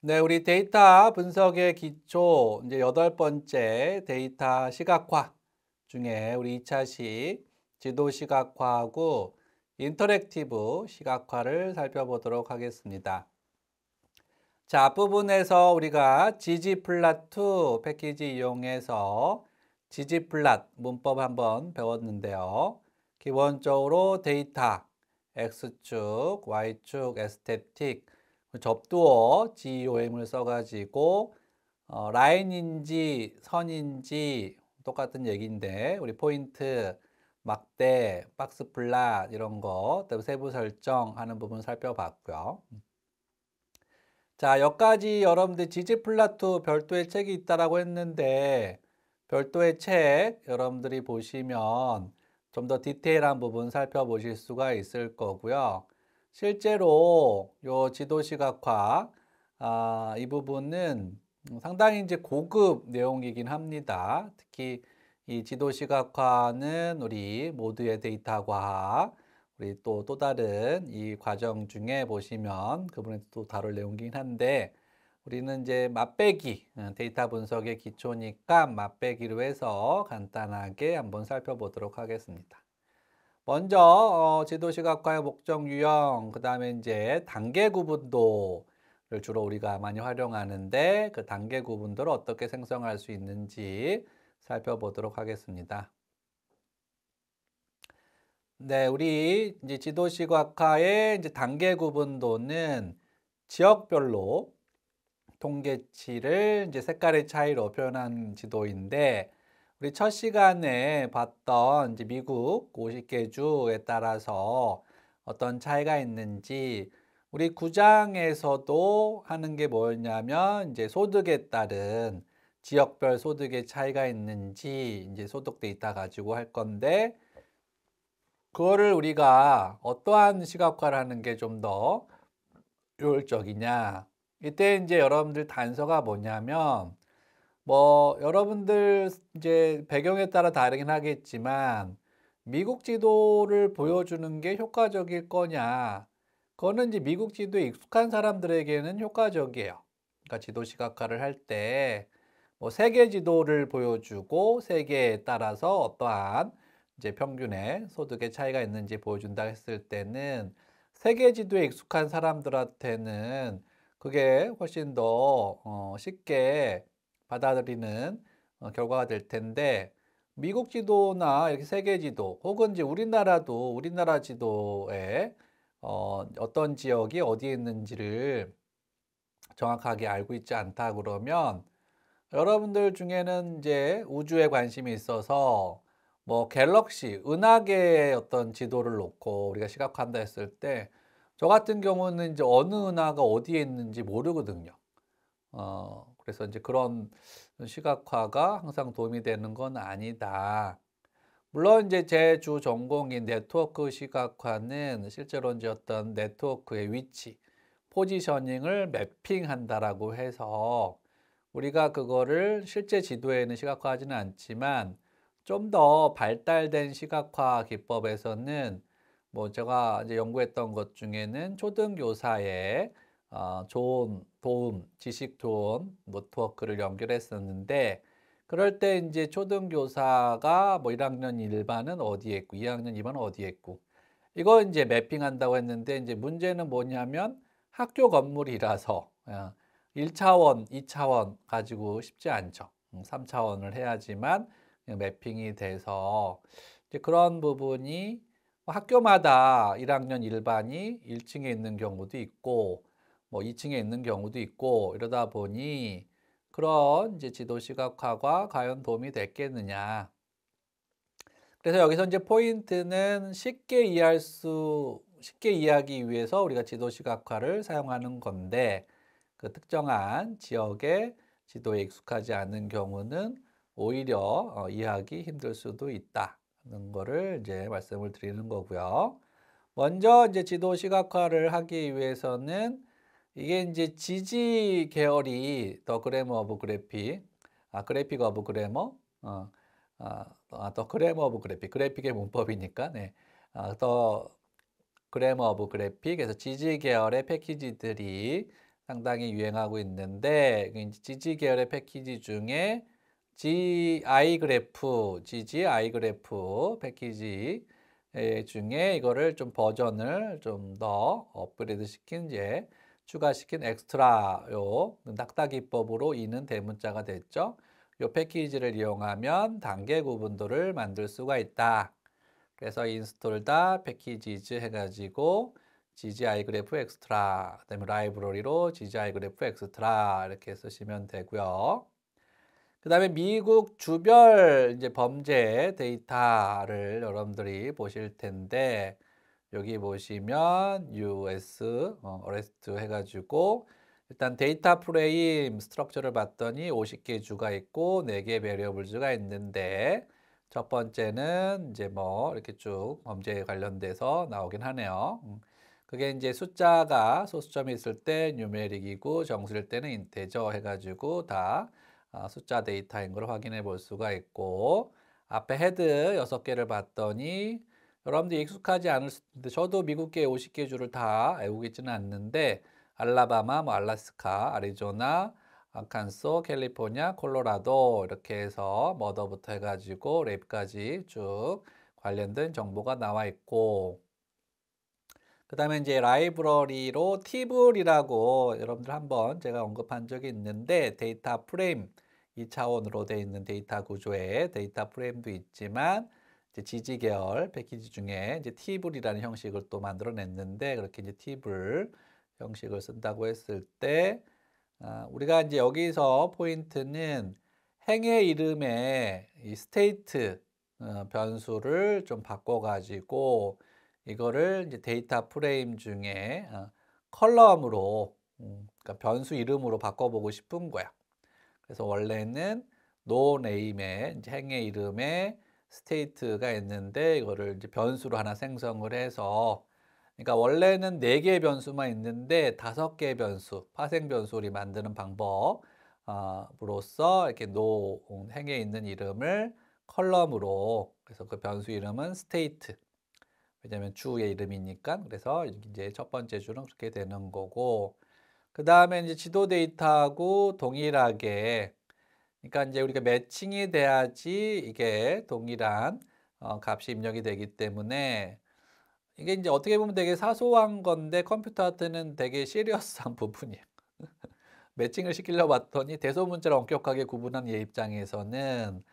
네, 우리 데이터 분석의 기초 이제 여덟 번째 데이터 시각화 중에 우리 2차시 지도 시각화하고 인터랙티브 시각화를 살펴보도록 하겠습니다. 자, 앞부분에서 우리가 ggplot2 패키지 이용해서 ggplot 문법 한번 배웠는데요. 기본적으로 데이터, x축, y축, 에스테틱, 접두어 GEOM을 써가지고 라인인지 선인지 똑같은 얘기인데 우리 포인트, 막대, 박스 플랫 이런 거, 세부 설정하는 부분 살펴봤고요. 자, 여기까지 여러분들 지지플라투 별도의 책이 있다라고 했는데 별도의 책 여러분들이 보시면 좀 더 디테일한 부분 살펴보실 수가 있을 거고요. 실제로 요 지도시각화 이 부분은 상당히 이제 고급 내용이긴 합니다. 특히 이 지도시각화는 우리 모두의 데이터 과학 우리 또 다른 이 과정 중에 보시면 그분이 또 다룰 내용이긴 한데 우리는 이제 맛배기 데이터 분석의 기초니까 맛배기로 해서 간단하게 한번 살펴보도록 하겠습니다. 먼저 지도 시각화의 목적 유형, 그 다음에 이제 단계 구분도를 주로 우리가 많이 활용하는데 그 단계 구분도를 어떻게 생성할 수 있는지 살펴보도록 하겠습니다. 네, 우리 이제 지도 시각화의 이제 단계 구분도는 지역별로 통계치를 이제 색깔의 차이로 표현한 지도인데 우리 첫 시간에 봤던 이제 미국 50개 주에 따라서 어떤 차이가 있는지 우리 9장에서도 하는 게 뭐였냐면 이제 소득에 따른 지역별 소득의 차이가 있는지 이제 소득 데이터 가지고 할 건데 그거를 우리가 어떠한 시각화를 하는 게 좀 더 효율적이냐. 이때 이제 여러분들 단서가 뭐냐면 뭐 여러분들 이제 배경에 따라 다르긴 하겠지만 미국 지도를 보여주는 게 효과적일 거냐. 그거는 이제 미국 지도에 익숙한 사람들에게는 효과적이에요. 그러니까 지도 시각화를 할 때 뭐 세계 지도를 보여주고 세계에 따라서 어떠한 이제 평균의 소득의 차이가 있는지 보여준다 했을 때는 세계 지도에 익숙한 사람들한테는 그게 훨씬 더 쉽게 받아들이는 결과가 될 텐데 미국 지도나 이렇게 세계 지도 혹은 이제 우리나라도 우리나라 지도에 어떤 지역이 어디에 있는지를 정확하게 알고 있지 않다 그러면 여러분들 중에는 이제 우주에 관심이 있어서 뭐 갤럭시, 은하계의 어떤 지도를 놓고 우리가 시각화한다 했을 때 저 같은 경우는 이제 어느 은하가 어디에 있는지 모르거든요. 그래서 이제 그런 시각화가 항상 도움이 되는 건 아니다. 물론 이제 제 주 전공인 네트워크 시각화는 실제로 이제 어떤 네트워크의 위치, 포지셔닝을 매핑한다라고 해서 우리가 그거를 실제 지도에는 시각화하지는 않지만 좀 더 발달된 시각화 기법에서는 뭐 제가 이제 연구했던 것 중에는 초등교사의 좋은 도움, 지식 좋은 네트워크를 연결했었는데 그럴 때 이제 초등교사가 뭐 1학년 1반은 어디에 있고 2학년 2반은 어디에 있고 이거 이제 매핑한다고 했는데 이제 문제는 뭐냐면 학교 건물이라서 1차원, 2차원 가지고 쉽지 않죠. 3차원을 해야지만 매핑이 돼서 이제 그런 부분이 학교마다 1학년 1반이 1층에 있는 경우도 있고 뭐 2층에 있는 경우도 있고 이러다 보니 그런 이제 지도 시각화가 과연 도움이 됐겠느냐. 그래서 여기서 이제 포인트는 쉽게 이해하기 위해서 우리가 지도 시각화를 사용하는 건데 그 특정한 지역의 지도에 익숙하지 않은 경우는 오히려 이해하기 힘들 수도 있다는 거를 이제 말씀을 드리는 거고요. 먼저 이제 지도 시각화를 하기 위해서는 이게 이제 지지 계열이 더 그래머 오브 그래픽, 그래픽 오브 그래머, 더 그래머 오브 그래픽, 그래픽의 문법이니까, 네. 더 그래머 오브 그래픽에서 지지 계열의 패키지들이 상당히 유행하고 있는데 이제 지지 계열의 패키지 중에 GI 그래프, GGI 그래프 패키지 중에 이거를 좀 버전을 좀 더 업그레이드 시킨 이제 추가시킨 엑스트라 요 낙타 기법으로 이는 대문자가 됐죠. 요 패키지를 이용하면 단계 구분도를 만들 수가 있다. 그래서 인스톨 다 패키지즈 해가지고 GGI 그래프 엑스트라 그다음에 라이브러리로 GGI 그래프 엑스트라 이렇게 쓰시면 되고요. 그다음에 미국 주별 이제 범죄 데이터를 여러분들이 보실 텐데 여기 보시면 US 어레스트 해가지고 일단 데이터 프레임 스트럭처를 봤더니 50개 주가 있고 4개 베리어블즈가 있는데 첫 번째는 이제 뭐 이렇게 쭉 범죄에 관련돼서 나오긴 하네요. 그게 이제 숫자가 소수점이 있을 때 뉴메릭이고 정수일 때는 인테저 해가지고 다 숫자 데이터인 걸 확인해 볼 수가 있고 앞에 헤드 6개를 봤더니 여러분들 익숙하지 않을 수도 있는데 저도 미국계 50개 주를 다 외우고 있지는 않는데 알라바마, 뭐 알라스카, 아리조나, 아칸소, 캘리포니아, 콜로라도 이렇게 해서 머더부터 해가지고 랩까지 쭉 관련된 정보가 나와 있고 그 다음에 이제 라이브러리로 티블이라고 여러분들 한번 제가 언급한 적이 있는데 데이터 프레임 2차원으로 되어 있는 데이터 구조에 데이터 프레임도 있지만 이제 지지 계열 패키지 중에 이제 티블이라는 형식을 또 만들어냈는데 그렇게 이제 티블 형식을 쓴다고 했을 때 우리가 이제 여기서 포인트는 행의 이름의 이 스테이트 변수를 좀 바꿔가지고 이거를 이제 데이터 프레임 중에 컬럼으로 그러니까 변수 이름으로 바꿔보고 싶은 거야. 그래서 원래는 no name의 이제 행의 이름에 스테이트가 있는데 이거를 이제 변수로 하나 생성을 해서 그러니까 원래는 4개의 변수만 있는데 5개의 변수, 파생 변수를 만드는 방법으로써 이렇게 no 행에 있는 이름을 컬럼으로 그래서 그 변수 이름은 state 왜냐하면 주의 이름이니까 그래서 이제 첫 번째 주는 그렇게 되는 거고 그 다음에 이제 지도 데이터하고 동일하게 그러니까 이제 우리가 매칭이 돼야지 이게 동일한 값이 입력이 되기 때문에 이게 이제 어떻게 보면 되게 사소한 건데 컴퓨터한테는 되게 시리어스한 부분이에요. 매칭을 시키려 봤더니 대소문자를 엄격하게 구분한 얘 입장에서는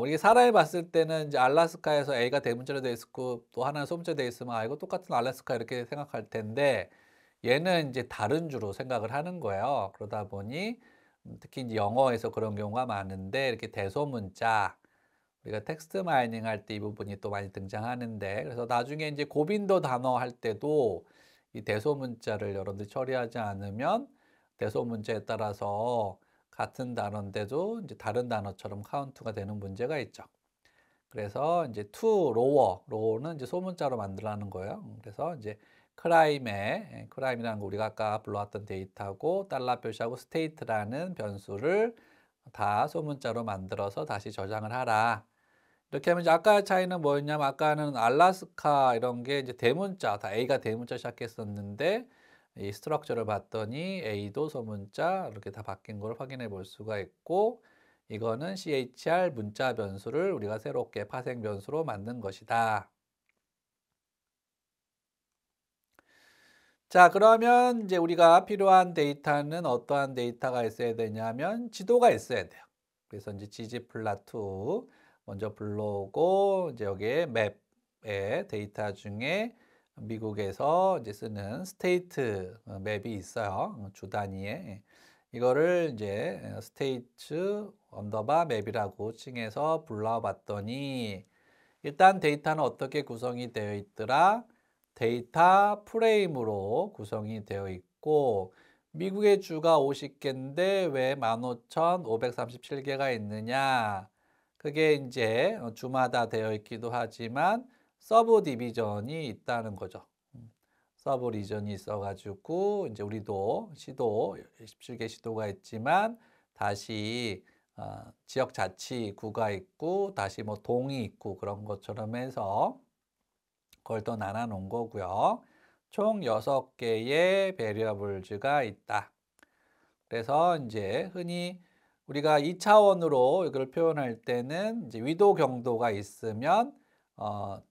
우리가 사람이 봤을 때는 이제 알래스카에서 A가 대문자로 돼 있고 또 하나는 소문자로 돼 있으면 아 이거 똑같은 알래스카 이렇게 생각할 텐데 얘는 이제 다른 주로 생각을 하는 거예요. 그러다 보니 특히 이제 영어에서 그런 경우가 많은데 이렇게 대소문자 우리가 텍스트 마이닝 할 때 이 부분이 또 많이 등장하는데 그래서 나중에 이제 고빈도 단어 할 때도 이 대소문자를 여러분들이 처리하지 않으면 대소문자에 따라서 같은 단어인데도 이제 다른 단어처럼 카운트가 되는 문제가 있죠. 그래서 이제 to 로어는 이제 소문자로 만들라는 거예요. 그래서 이제 크라임이라는 거 우리가 아까 불러왔던 데이터고 달러 표시하고 state라는 변수를 다 소문자로 만들어서 다시 저장을 하라. 이렇게 하면 이제 아까 차이는 뭐였냐면 아까는 알라스카 이런 게 이제 대문자 다 A가 대문자 시작했었는데 이 스트럭처를 봤더니 A도 소문자 이렇게 다 바뀐 걸 확인해 볼 수가 있고 이거는 CHR 문자 변수를 우리가 새롭게 파생 변수로 만든 것이다. 자, 그러면 이제 우리가 필요한 데이터는 어떠한 데이터가 있어야 되냐면 지도가 있어야 돼요. 그래서 이제 ggplot2 먼저 불러오고 이제 여기에 맵의 데이터 중에 미국에서 이제 쓰는 스테이트 맵이 있어요. 주 단위에. 이거를 이제 스테이트 언더바 맵이라고 칭해서 불러봤더니 일단 데이터는 어떻게 구성이 되어 있더라? 데이터 프레임으로 구성이 되어 있고 미국의 주가 50개인데 왜 15,537개가 있느냐? 그게 이제 주마다 되어 있기도 하지만 서브 디비전이 있다는 거죠. 서브 리전이 있어가지고 이제 우리도 시도 17개 시도가 있지만 다시 지역 자치구가 있고 다시 뭐 동이 있고 그런 것처럼 해서 그걸 또 나눠 놓은 거고요. 총 6개의 베리어블즈가 있다. 그래서 이제 흔히 우리가 2차원으로 이걸 표현할 때는 이제 위도 경도가 있으면 어,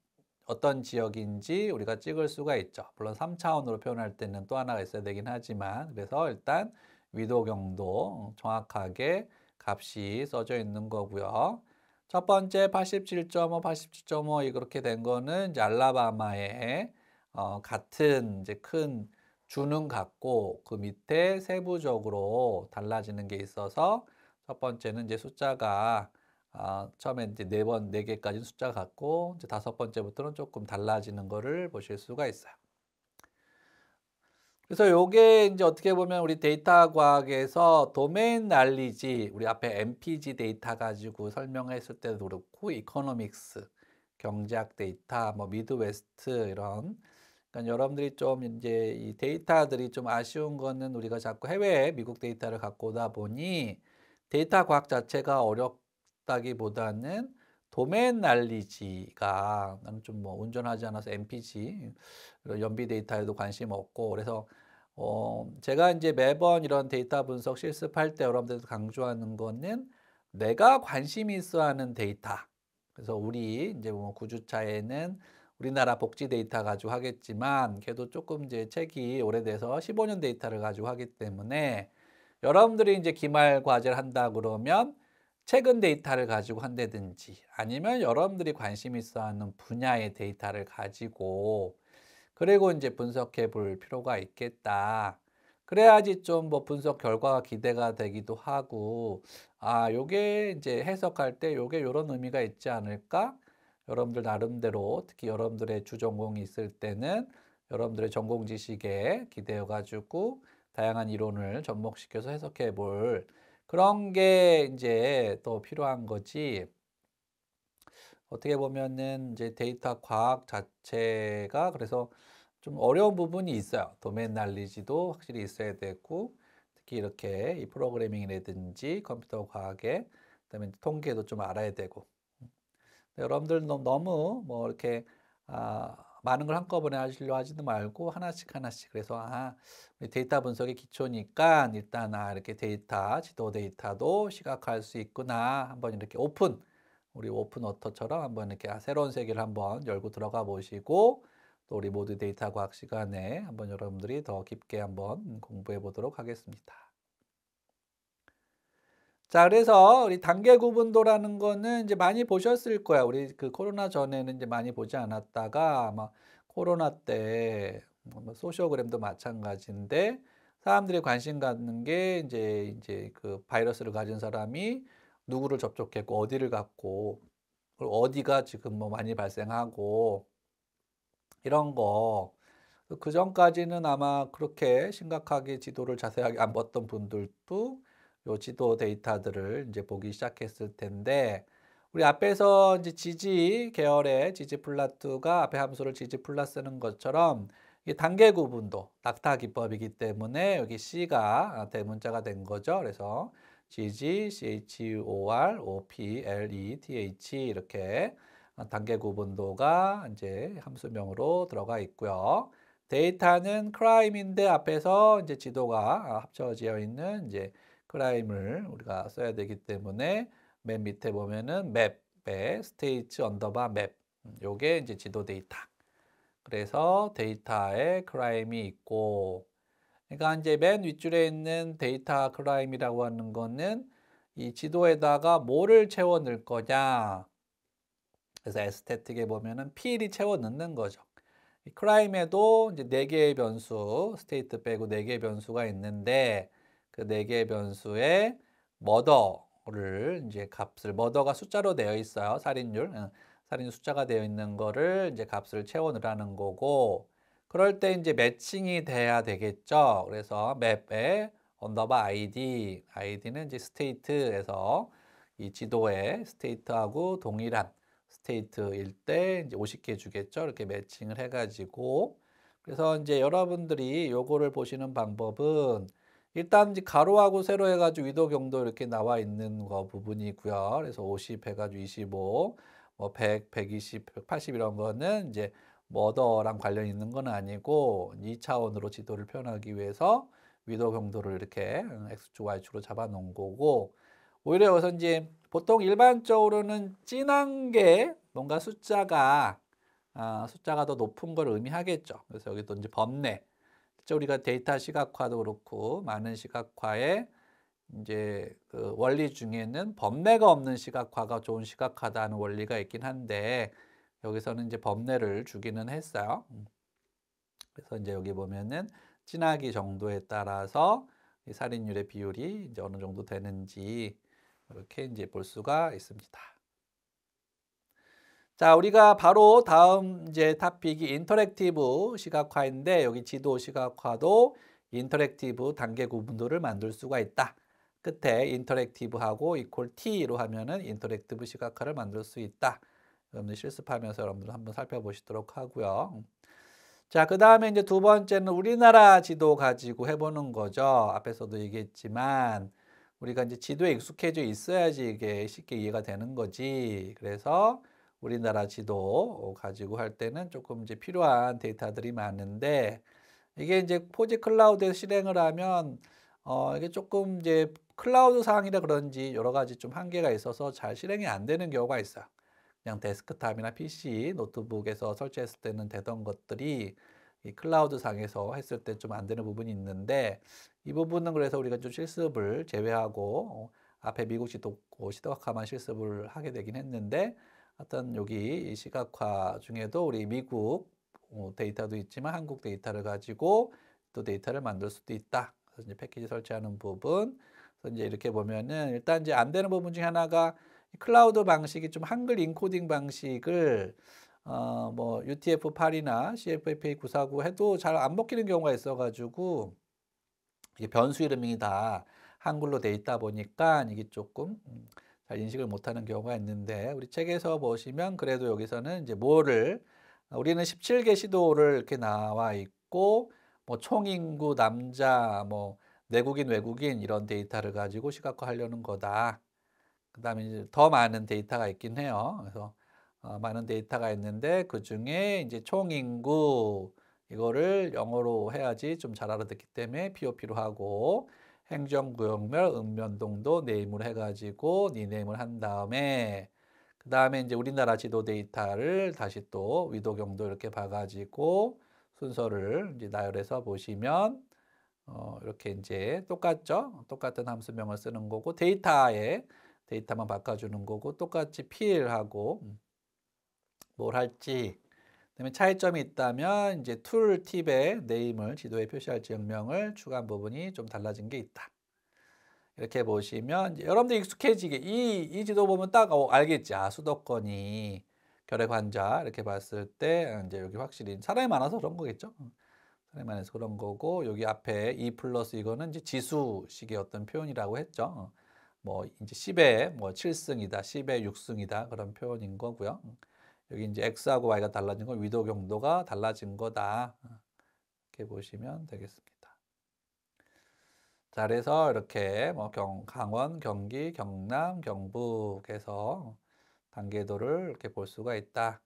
어떤 지역인지 우리가 찍을 수가 있죠. 물론 3차원으로 표현할 때는 또 하나가 있어야 되긴 하지만 그래서 일단 위도 경도 정확하게 값이 써져 있는 거고요. 첫 번째 87.5, 87.5 이렇게 된 거는 이제 알라바마의 같은 이제 큰 주는 같고 그 밑에 세부적으로 달라지는 게 있어서 첫 번째는 이제 숫자가 처음에 이제 네 개까지 숫자가 같고 이제 다섯 번째부터는 조금 달라지는 거를 보실 수가 있어요. 그래서 요게 이제 어떻게 보면 우리 데이터 과학에서 도메인 날리지 우리 앞에 MPG 데이터 가지고 설명했을 때도 그렇고 이코노믹스, 경제학 데이터, 뭐 미드웨스트 이런 그러니까 여러분들이 좀 이제 이 데이터들이 좀 아쉬운 거는 우리가 자꾸 해외 미국 데이터를 갖고 오다 보니 데이터 과학 자체가 어렵다기보다는 도메인 날리지가 나는 좀 뭐 운전하지 않아서 MPG 연비 데이터에도 관심 없고 그래서 제가 이제 매번 이런 데이터 분석 실습할 때 여러분들도 강조하는 거는 내가 관심 있어 하는 데이터. 그래서 우리 이제 뭐 구주차에는 우리나라 복지 데이터 가지고 하겠지만 걔도 조금 이제 책이 오래돼서 15년 데이터를 가지고 하기 때문에 여러분들이 이제 기말 과제를 한다 그러면 최근 데이터를 가지고 한다든지 아니면 여러분들이 관심 있어 하는 분야의 데이터를 가지고 그리고 이제 분석해 볼 필요가 있겠다. 그래야지 좀 뭐 분석 결과가 기대가 되기도 하고, 요게 이제 해석할 때 요게 요런 의미가 있지 않을까? 여러분들 나름대로 특히 여러분들의 주전공이 있을 때는 여러분들의 전공 지식에 기대어 가지고 다양한 이론을 접목시켜서 해석해 볼 그런 게 이제 또 필요한 거지. 어떻게 보면은 이제 데이터 과학 자체가 그래서 좀 어려운 부분이 있어요. 도메인 날리지도 확실히 있어야 되고 특히 이렇게 이 프로그래밍이라든지 컴퓨터 과학에 그다음에 통계도 좀 알아야 되고 여러분들 너무 뭐 이렇게 많은 걸 한꺼번에 하시려 하지도 말고 하나씩 하나씩 그래서 우리 데이터 분석의 기초니까 일단 이렇게 데이터 지도 데이터도 시각화할 수 있구나 한번 이렇게 우리 오픈 워터처럼 한번 이렇게 새로운 세계를 한번 열고 들어가 보시고 또 우리 모두 데이터 과학 시간에 한번 여러분들이 더 깊게 한번 공부해 보도록 하겠습니다. 자, 그래서 우리 단계 구분도라는 거는 이제 많이 보셨을 거야. 우리 그 코로나 전에는 이제 많이 보지 않았다가 아마 코로나 때 뭐 소시오그램도 마찬가지인데 사람들이 관심 갖는 게 이제 그 바이러스를 가진 사람이 누구를 접촉했고 어디를 갔고 그리고 어디가 지금 뭐 많이 발생하고 이런 거. 그 전까지는 아마 그렇게 심각하게 지도를 자세하게 안 봤던 분들도 요 지도 데이터들을 이제 보기 시작했을 텐데 우리 앞에서 이제 지지 계열의 지지 플라투가 앞에 함수를 지지 플러스 쓰는 것처럼 이게 단계 구분도 낙타 기법이기 때문에 여기 C가 대문자가 된 거죠. 그래서 지지 CHOR OPLETH 이렇게 단계 구분도가 이제 함수명으로 들어가 있고요. 데이터는 크라임인데 앞에서 이제 지도가 합쳐져 있는 이제 크라임을 우리가 써야 되기 때문에 맨 밑에 보면은 맵에 스테이트 언더바 맵 요게 이제 지도 데이터. 그래서 데이터에 크라임이 있고 그러니까 이제 맨 윗줄에 있는 데이터 크라임이라고 하는 거는 이 지도에다가 뭐를 채워 넣을 거냐. 그래서 에스테틱에 보면은 필이 채워 넣는 거죠. 이 크라임에도 이제 네 개의 변수, 스테이트 빼고 네 개의 변수가 있는데 그 네 개의 변수에 머더를 이제 값을 머더가 숫자로 되어 있어요. 살인율, 살인 숫자가 되어 있는 거를 이제 값을 채워 넣으라는 거고 그럴 때 이제 매칭이 돼야 되겠죠. 그래서 맵에 언더바 아이디는 이제 스테이트에서 이 지도의 스테이트하고 동일한 스테이트일 때 이제 50개 주겠죠. 이렇게 매칭을 해가지고 그래서 이제 여러분들이 요거를 보시는 방법은 일단 이제 가로하고 세로 해가지고 위도 경도 이렇게 나와 있는 거 부분이고요. 그래서 50 해가지고 25, 뭐 100, 120, 180 이런 거는 이제 머더랑 관련 있는 건 아니고 2차원으로 지도를 표현하기 위해서 위도 경도를 이렇게 X축, Y축으로 잡아 놓은 거고, 오히려 여기서 이제 보통 일반적으로는 진한 게 뭔가 숫자가 더 높은 걸 의미하겠죠. 그래서 여기도 이제 범례. 실제 우리가 데이터 시각화도 그렇고 많은 시각화에 이제 그 원리 중에는 범례가 없는 시각화가 좋은 시각화다는 원리가 있긴 한데 여기서는 이제 범례를 주기는 했어요. 그래서 이제 여기 보면은 진하기 정도에 따라서 이 살인율의 비율이 이제 어느 정도 되는지 이렇게 이제 볼 수가 있습니다. 자, 우리가 바로 다음 이제 토픽이 인터랙티브 시각화인데 여기 지도 시각화도 인터랙티브 단계 구분도를 만들 수가 있다. 끝에 인터랙티브하고 이퀄 T로 하면은 인터랙티브 시각화를 만들 수 있다. 여러분들 실습하면서 여러분들 한번 살펴보시도록 하고요. 자, 그 다음에 이제 두 번째는 우리나라 지도 가지고 해보는 거죠. 앞에서도 얘기했지만 우리가 이제 지도에 익숙해져 있어야지 이게 쉽게 이해가 되는 거지. 그래서 우리나라 지도 가지고 할 때는 조금 이제 필요한 데이터들이 많은데 이게 이제 포지 클라우드에서 실행을 하면 이게 조금 이제 클라우드 상이라 그런지 여러 가지 좀 한계가 있어서 잘 실행이 안 되는 경우가 있어요. 그냥 데스크탑이나 PC, 노트북에서 설치했을 때는 되던 것들이 이 클라우드 상에서 했을 때 좀 안 되는 부분이 있는데 이 부분은 그래서 우리가 좀 실습을 제외하고 앞에 미국 지도 시각화만 실습을 하게 되긴 했는데 하여튼 여기 이 시각화 중에도 우리 미국 데이터도 있지만 한국 데이터를 가지고 또 데이터를 만들 수도 있다. 그래서 이제 패키지 설치하는 부분. 그래서 이제 이렇게 보면은 일단 이제 안 되는 부분 중에 하나가 클라우드 방식이 좀 한글 인코딩 방식을 뭐 UTF-8이나 CFFA949 해도 잘 안 먹히는 경우가 있어가지고 이게 변수 이름이 다 한글로 돼 있다 보니까 이게 조금 잘 인식을 못하는 경우가 있는데 우리 책에서 보시면 그래도 여기서는 이제 뭐를 우리는 17개 시도를 이렇게 나와 있고 뭐 총인구 남자 뭐 내국인 외국인 이런 데이터를 가지고 시각화하려는 거다. 그다음에 이제 더 많은 데이터가 있긴 해요. 그래서 많은 데이터가 있는데 그 중에 이제 총인구 이거를 영어로 해야지 좀 잘 알아듣기 때문에 POP로 하고 행정구역별 읍면동도 네임을 해가지고 니네임을 한 다음에 그 다음에 이제 우리나라 지도 데이터를 다시 또 위도 경도 이렇게 봐가지고 순서를 이제 나열해서 보시면 이렇게 이제 똑같죠? 똑같은 함수명을 쓰는 거고 데이터만 바꿔주는 거고 똑같이 필하고 뭘 할지 그다음에 차이점이 있다면 이제 툴 팁의 네임을 지도에 표시할지 명령을 추가한 부분이 좀 달라진 게 있다. 이렇게 보시면 이제 여러분들 익숙해지게 이 지도 보면 딱 알겠지. 수도권이 결핵 환자 이렇게 봤을 때 이제 여기 확실히 사람이 많아서 그런 거겠죠. 사람이 많아서 그런 거고 여기 앞에 2 플러스 이거는 이제 지수식의 어떤 표현이라고 했죠. 뭐 이제 10의 뭐 7승이다, 10의 6승이다 그런 표현인 거고요. 여기 이제 x하고 y가 달라진 건 위도 경도가 달라진 거다. 이렇게 보시면 되겠습니다. 자, 그래서 이렇게 뭐 강원, 경기, 경남, 경북에서 단계도를 이렇게 볼 수가 있다.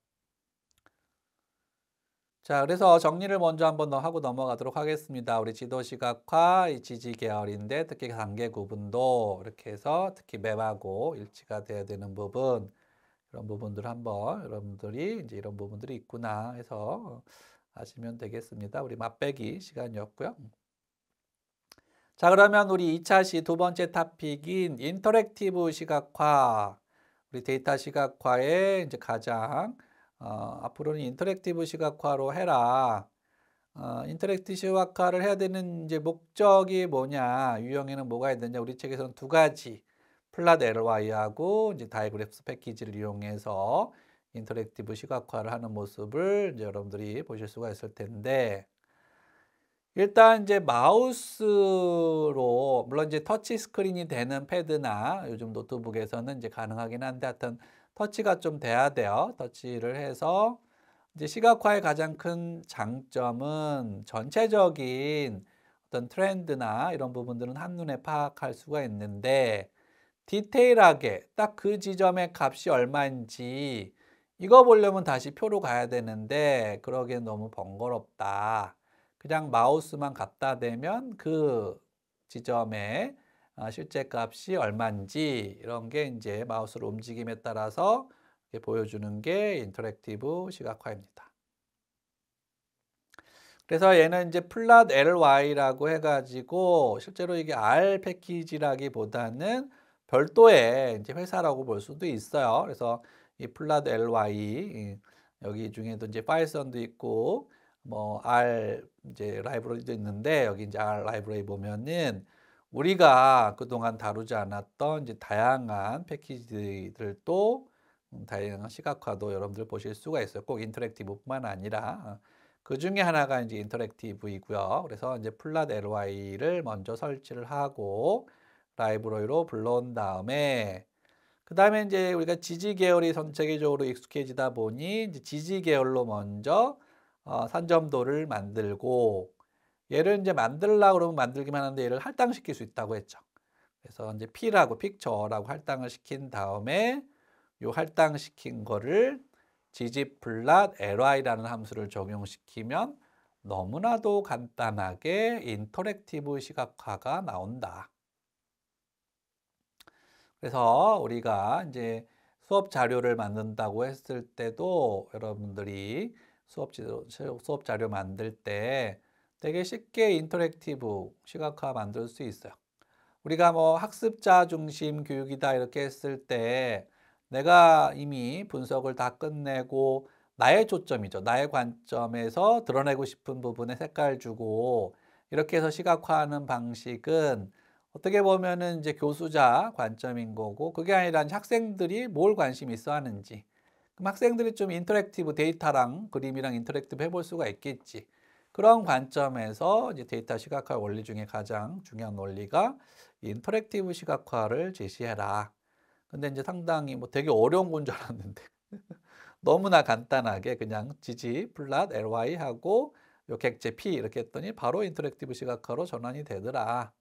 자, 그래서 정리를 먼저 한번 더 하고 넘어가도록 하겠습니다. 우리 지도 시각화, 이 지지 계열인데 특히 단계 구분도 이렇게 해서 특히 맵하고 일치가 돼야 되는 부분 이런 부분들 한번 여러분들이 이제 이런 부분들이 있구나 해서 아시면 되겠습니다. 우리 맛배기 시간이었고요. 자, 그러면 우리 2차 두 번째 토픽인 인터랙티브 시각화. 우리 데이터 시각화의 이제 가장 앞으로는 인터랙티브 시각화로 해라. 인터랙티브 시각화를 해야 되는 이제 목적이 뭐냐, 유형에는 뭐가 있느냐. 우리 책에서는 두 가지. 플랫 LY하고 이제 다이그래프스 패키지를 이용해서 인터랙티브 시각화를 하는 모습을 이제 여러분들이 보실 수가 있을 텐데 일단 이제 마우스로 물론 이제 터치 스크린이 되는 패드나 요즘 노트북에서는 이제 가능하긴 한데 하여튼 터치가 좀 돼야 돼요. 터치를 해서 이제 시각화의 가장 큰 장점은 전체적인 어떤 트렌드나 이런 부분들은 한눈에 파악할 수가 있는데 디테일하게 딱 그 지점의 값이 얼마인지 이거 보려면 다시 표로 가야 되는데 그러기엔 너무 번거롭다. 그냥 마우스만 갖다 대면 그 지점에 실제 값이 얼마인지 이런 게 이제 마우스로 움직임에 따라서 이렇게 보여주는 게 인터랙티브 시각화입니다. 그래서 얘는 이제 플랫 LY라고 해가지고 실제로 이게 R 패키지라기보다는 별도의 이제 회사라고 볼 수도 있어요. 그래서 이 플랫 LY 여기 중에도 이제 파이썬도 있고 뭐 R 이제 라이브러리도 있는데 여기 이제 R 라이브러리 보면은 우리가 그동안 다루지 않았던 이제 다양한 패키지들도 다양한 시각화도 여러분들 보실 수가 있어요. 꼭 인터랙티브뿐만 아니라 그 중에 하나가 이제 인터랙티브이고요. 그래서 이제 플랫 LY를 먼저 설치를 하고 라이브러리로 불러온 다음에 그 다음에 이제 우리가 지지 계열이 전체적으로 익숙해지다 보니 이제 지지 계열로 먼저 산점도를 만들고 얘를 이제 만들려고 그러면 만들기만 하는데 얘를 할당시킬 수 있다고 했죠. 그래서 이제 P라고 픽처라고 할당을 시킨 다음에 요 할당시킨 거를 ggplot ly라는 함수를 적용시키면 너무나도 간단하게 인터랙티브 시각화가 나온다. 그래서 우리가 이제 수업 자료를 만든다고 했을 때도 여러분들이 수업 자료 만들 때 되게 쉽게 인터랙티브 시각화 만들 수 있어요. 우리가 뭐 학습자 중심 교육이다 이렇게 했을 때 내가 이미 분석을 다 끝내고 나의 초점이죠. 나의 관점에서 드러내고 싶은 부분에 색깔 주고 이렇게 해서 시각화하는 방식은 어떻게 보면은 이제 교수자 관점인 거고 그게 아니라 학생들이 뭘 관심 있어 하는지 그럼 학생들이 좀 인터랙티브 데이터랑 그림이랑 인터랙티브 해볼 수가 있겠지. 그런 관점에서 이제 데이터 시각화 원리 중에 가장 중요한 원리가 인터랙티브 시각화를 제시해라. 근데 이제 상당히 뭐 되게 어려운 건 줄 알았는데 너무나 간단하게 그냥 지지 플랫 ly 하고 요 객체 p 이렇게 했더니 바로 인터랙티브 시각화로 전환이 되더라.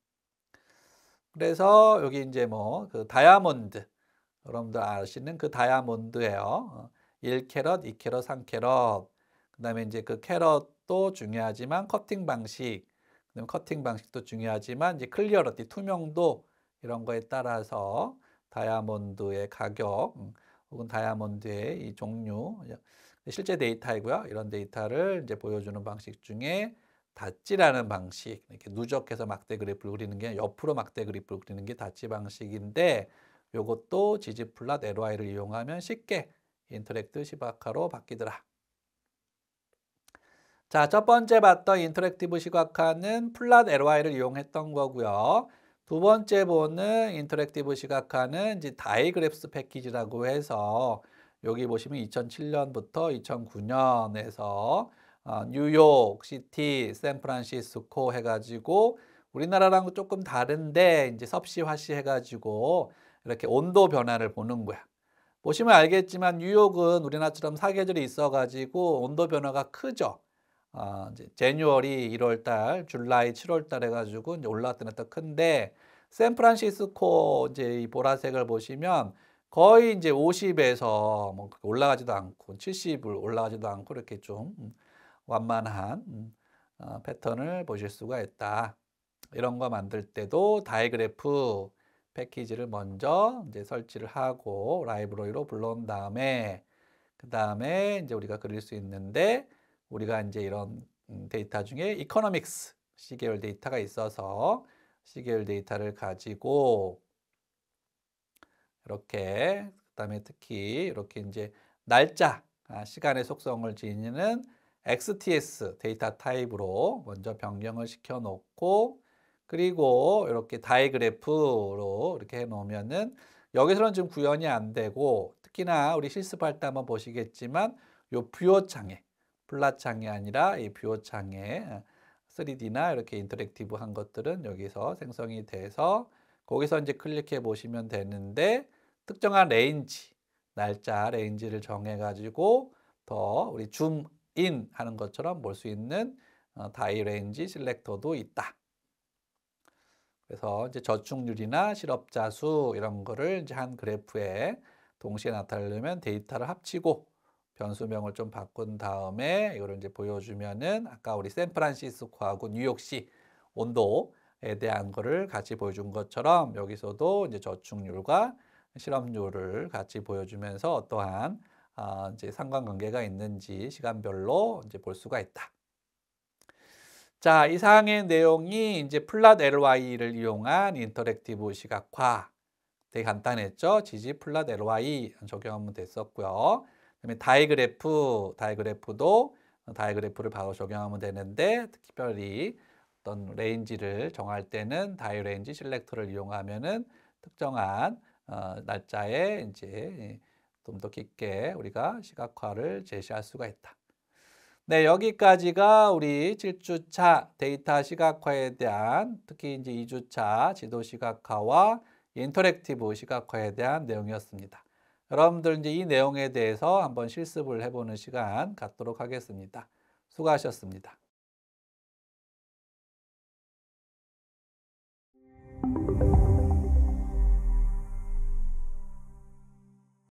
그래서 여기 이제 뭐 그 다이아몬드 여러분들 아시는 그 다이아몬드예요. 1캐럿, 2캐럿, 3캐럿. 그다음에 이제 그 캐럿도 중요하지만 커팅 방식, 그다음에 커팅 방식도 중요하지만 이제 클리어러티, 투명도 이런 거에 따라서 다이아몬드의 가격 혹은 다이아몬드의 이 종류 실제 데이터이고요. 이런 데이터를 이제 보여주는 방식 중에 다찌라는 방식, 이렇게 누적해서 막대 그래프를 그리는 게 옆으로 막대 그래프를 그리는 게 다찌 방식인데 요것도 지지 플랫 ly를 이용하면 쉽게 인터랙티브 시각화로 바뀌더라. 자, 첫 번째 봤던 인터랙티브 시각화는 플랫 ly를 이용했던 거고요. 두 번째 보는 인터랙티브 시각화는 이제 다이그래프스 패키지라고 해서 여기 보시면 2007년부터 2009년에서 뉴욕, 시티, 샌프란시스코 해가지고 우리나라랑 조금 다른데 이제 섭씨화시 해가지고 이렇게 온도 변화를 보는 거야. 보시면 알겠지만 뉴욕은 우리나라처럼 사계절이 있어가지고 온도 변화가 크죠. 이제 제뉴얼이 1월 달, 줄라이 7월 달 해가지고 이제 올라갔다 내렸다 큰데 샌프란시스코 이제 이 보라색을 보시면 거의 이제 50에서 뭐 올라가지도 않고 70을 올라가지도 않고 이렇게 좀 완만한 패턴을 보실 수가 있다. 이런 거 만들 때도 다이그래프 패키지를 먼저 이제 설치를 하고 라이브러리로 불러온 다음에 그 다음에 이제 우리가 그릴 수 있는데 우리가 이제 이런 데이터 중에 이코노믹스 C계열 데이터가 있어서 C계열 데이터를 가지고 이렇게 그다음에 특히 이렇게 이제 날짜 시간의 속성을 지니는 XTS 데이터 타입으로 먼저 변경을 시켜 놓고 그리고 이렇게 다이그래프로 이렇게 해 놓으면은 여기서는 지금 구현이 안 되고 특히나 우리 실습할 때 한번 보시겠지만 요 뷰어창에 플랫 창이 아니라 이 뷰어창에 3D나 이렇게 인터랙티브한 것들은 여기서 생성이 돼서 거기서 이제 클릭해 보시면 되는데 특정한 레인지, 날짜 레인지를 정해 가지고 더 우리 줌인 하는 것처럼 볼 수 있는 다이 레인지 셀렉터도 있다. 그래서 이제 저축률이나 실업자 수 이런 거를 이제 한 그래프에 동시에 나타내려면 데이터를 합치고 변수명을 좀 바꾼 다음에 이거를 이제 보여주면은 아까 우리 샌프란시스코하고 뉴욕시 온도에 대한 거를 같이 보여준 것처럼 여기서도 이제 저축률과 실업률을 같이 보여주면서 어떠한 이제 상관관계가 있는지 시간별로 이제 볼 수가 있다. 자, 이상의 내용이 이제 플랫 LY를 이용한 인터랙티브 시각화. 되게 간단했죠? 지지 플랫 LY 적용하면 됐었고요. 그다음에 다이그래프도 다이그래프를 바로 적용하면 되는데 특별히 어떤 레인지를 정할 때는 다이 레인지 셀렉터를 이용하면은 특정한 날짜에 이제 좀 더 깊게 우리가 시각화를 제시할 수가 있다. 네, 여기까지가 우리 7주차 데이터 시각화에 대한 특히 이제 2주차 지도 시각화와 인터랙티브 시각화에 대한 내용이었습니다. 여러분들 이제 이 내용에 대해서 한번 실습을 해보는 시간 갖도록 하겠습니다. 수고하셨습니다.